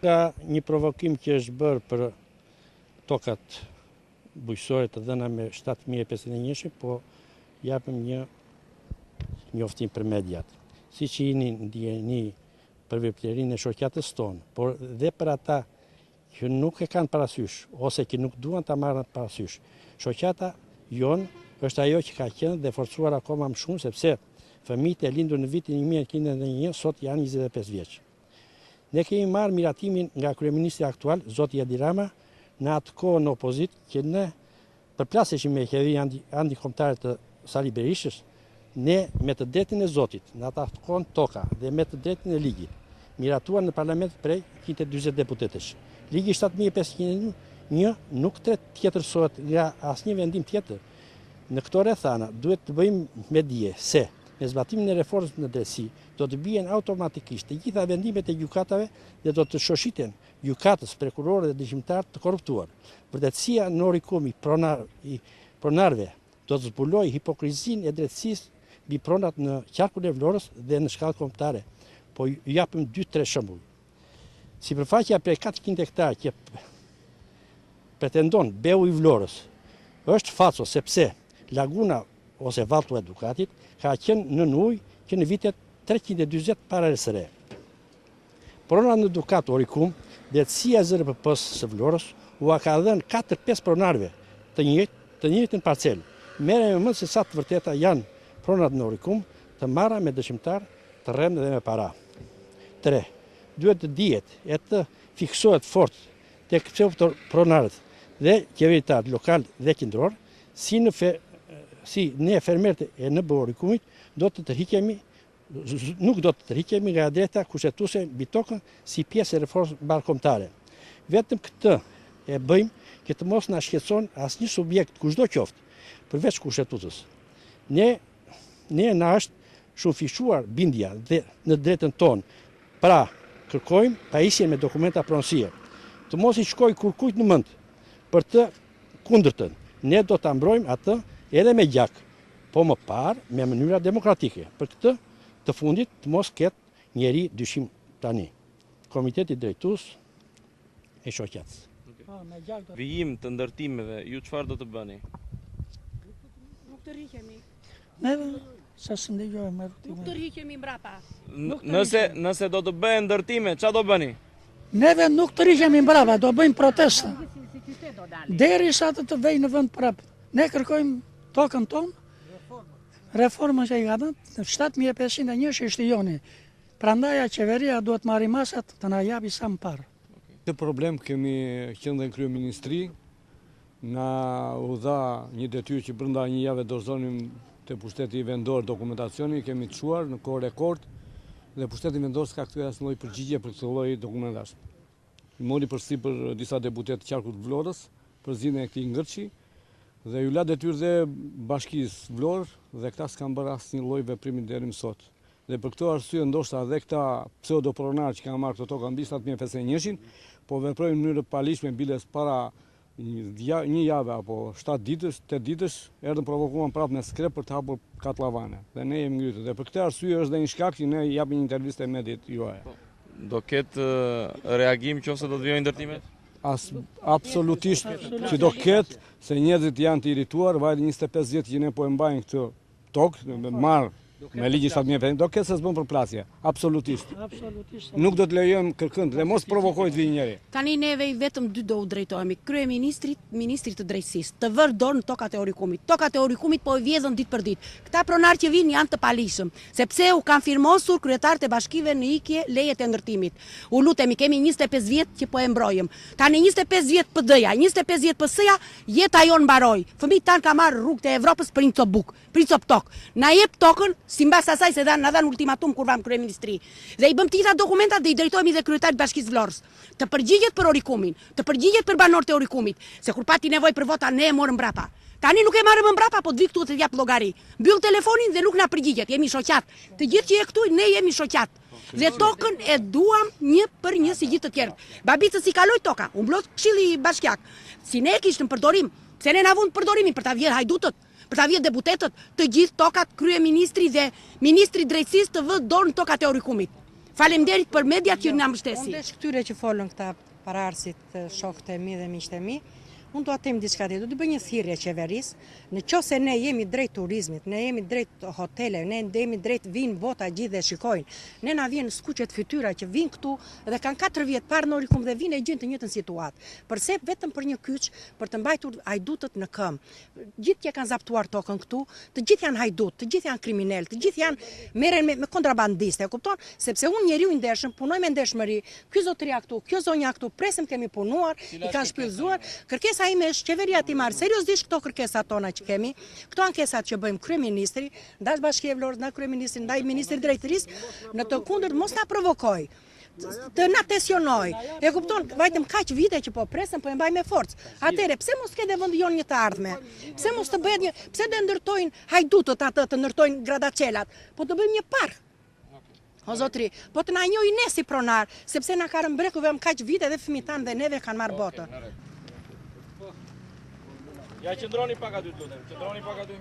Ka një provokim që është bërë për tokat bujqësore të dhëna me 7.501, po japim një njoftim për mediat. Si që jeni ndjeni për veprimtarinë e shoqatës tonë, por dhe për ata që nuk e kanë parasysh, ose që nuk duan ta marrën parasysh. Shoqata jonë është ajo që ka qenë dhe forcuar akoma më shumë, sepse fëmijët e lindur në vitin 1991 sot janë 25 vjeç. Ne kemi marrë miratimin nga kryeministri aktual, zoti Edi Rama, në atë kohë në opozit, që ne përplaseshim me qeverinë antikombëtare të Sali Berishës, ne me të drejtën e Zotit, në atë kohë toka dhe me të drejtën e ligjit, miratuar në parlament prej 140 deputetësh. Ligji 7501 nuk tjetërsohet nga asnjë vendim tjetër. Në këto rrethana duhet të bëjmë me dije se me zbatimin e reformës në drejtësi do të bien automatikisht të gjitha vendimet e gjykatave dhe do të shoshiten gjykatës, prokurorë dhe dëshmitar të korruptuar. Vërtetësia në orikumi i pronarëve do të zbulojë hipokrizinë e drejtësisë mbi pronat në qarkun e Vlorës dhe në shkallë kombëtare. Po ju japim 2-3 shembuj. Sipërfaqja prej 400 hektarë që pretendon Beu i Vlorës është falso, sepse laguna ose valltu e Dukatit ka qenë në ujë që në vitet 340 para RSR. Pronat në Dukat Orikum, drejtësia e ZRPP-s së Vlorës u ka dhënë 4-5 pronarëve të njëjtën parcelë. Merrem me mend se sa të vërteta janë pronat në Orikum të marra me dëshmitar, të rrem dhe me para. 3. Duhet të dihet e të fiksohet fort tek pronarët dhe qeveritarët lokal dhe qendror, si ne fermerët e NB Orikumit nuk do të tërhiqemi nga drejta kushtetuese mbi tokën si pjesë e reformës bashkëkombëtare. Vetëm këtë e bëjmë që të mos na shqetëson asnjë subjekt kushdo qoftë, përveç kushtetuesës. Ne na është shumë fishuar bindja dhe në drejtën tonë. Pra, kërkojmë pajisje me dokumenta pronësie. Të mos i shkoj kurkujt në mend për të kundërtën. Ne do ta mbrojmë atë edhe me gjak, po më parë me mënyra demokratike. Për këtë të fundit të mos ketë njeri dyshim tani. Komiteti drejtues e shoqatës. Vijim të ndërtimeve, ju çfarë do të bëni? Nuk të rriqemi. Neve, sa së ndëgjojmë. Nuk të rriqemi mbrapa. Nëse do të bëhen ndërtime, çfarë do bëni? Neve nuk të rriqemi mbrapa, do bëjmë protesta. Derisa të vejë në vend prap. Ne kërkojmë tokën tonë, reformën që i ka dhënë, 7501 ishte joni. Prandaj qeveria duhet marrë masat të na japi sa më parë. Këtë problem kemi qenë dhe në kryeministri, na u dha një detyrë që brenda një jave dorëzonim te pushteti vendor dokumentacioni, kemi të çuar në kohë rekord dhe pushteti vendor s'ka kthyer asnjë lloj përgjigje për këtë lloj dokumentash. Mori përsipër disa deputet të qarkut Vlorës për zgjidhjen e këtij ngërçi dhe ju la detyrë dhe bashkisë Vlorë dhe këta s'kan bërë asnjë lloj veprimi deri më sot. Dhe për këtë arsye ndoshta edhe këta pseudopronar që kanë marrë këto toka mbi 7501, po veprojnë në mënyrë palishme biles para një jave apo 7 ditësh, 8 ditësh, erdhën provokuan prapë me skrep për të hapur katlavane. Dhe ne jemi ngritur. Dhe për këtë arsye është dhe një shkak që ne japim një intervistë mediat juaja. Do ketë reagim nëse do të vijojnë ndërtimet? Absolutisht që do ketë, se njerëzit janë të irrituar, vajtë 25 vjet që ne po e mbajnë këtë tokë, marrë me ligjin 7501, do ketë se s'bën përplasje, absolutisht. Nuk do të lejojmë kërkënd dhe mos provokojë të vijë njëri. Tani neve vetëm dy do u drejtohemi, kryeministrit, ministrit të drejtësisë, të vërë dorë në tokat e Orikumit. Tokat e Orikumit po i vjedhën ditë për ditë. Këta pronar që vinë janë të palishëm, sepse u kanë firmosur kryetarët e bashkive në ikje lejet e ndërtimit. U lutemi, kemi 25 vjet që po e mbrojëm. Tani 25 vjet PD-ja, 25 vjet PS-ja, jeta jon mbaroi. Fëmijët tan ka marrë rrugët e Evropës për një cop buk, për një cop tokë. Na jep tokën simbas asaj se na dhan ultimatum kur vam kryeministri. Dhe i bëm të gjitha dokumentat dhe i drejtohemi dhe kryetarit bashkisë Vlorës. Të përgjigjet për Orikumin, të përgjigjet për banorët e Orikumit, se kur pati nevojë për vota ne e morëm mbrapa. Tani nuk e marrëm mbrapa, po të vi këtu të jap llogari. Mbyll telefonin dhe nuk na përgjigjet, jemi shoqat. Të gjithë që je këtu ne jemi shoqat. Dhe tokën e duam një për një si gjithë të tjerë. Babicës i kaloi toka, u mblodh këshilli bashkiak. Si ne e kishim përdorim, pse ne na vënë përdorimin për ta vjedhur hajdutët, për ta vjedhur deputetët, të gjithë tokat kryeministri dhe ministri drejtësisë të vë dorë në tokat e Orikumit. Faleminderit për mediat që na mbështesin. Unë dhe këtyre që folën këta pararësit, shokët e mi dhe miqtë e mi, unë do atem diçka tjetër, do të bëj një thirrje qeverisë, në qoftë se ne jemi drejt turizmit, ne jemi drejt hotele, ne jemi drejt vinë bota gjithë dhe shikojnë. Ne na vjen skuqet fytyra që vinë këtu dhe kanë 4 vjet parë në Orikum dhe vinë e gjën të njëjtën situatë. Përse vetëm për një kyç, për të mbajtur hajdutët në këmbë. Gjithë që kanë zaptuar tokën këtu, të gjithë janë hajdut, të gjithë janë kriminal, të gjithë janë merren me kontrabandistë, e kupton? Sepse unë njeriu i ndershëm, punoj me ndershmëri. Ky zotëria këtu, kjo zonja këtu, presëm kemi punuar, i kanë shpërzuar. Kërkesa ime është qeveria ti marrë seriozisht këto kërkesat tona që kemi, këto ankesat që bëjmë kryeministri, ndaj Bashkia e Vlorës, ndaj kryeministri, ndaj ministri drejtërisë, në të kundërt mos na provokoj, të na tensionoj. E kupton, vajtëm kaq vite që po presëm, po e mbaj me forcë. Atëre, pse mos ke dhe vendi jon një të ardhme? Pse mos të bëhet një, pse do ndërtojnë hajdutët atë, të ndërtojnë gradaçelat? Po të bëjmë një park. O zotri, po të na njohë ne si pronar, sepse na ka rënë breku vetëm kaq vite dhe fëmijët tanë dhe neve kanë marrë botën. Ja qëndroni pak aty, lutem. Qëndroni pak aty.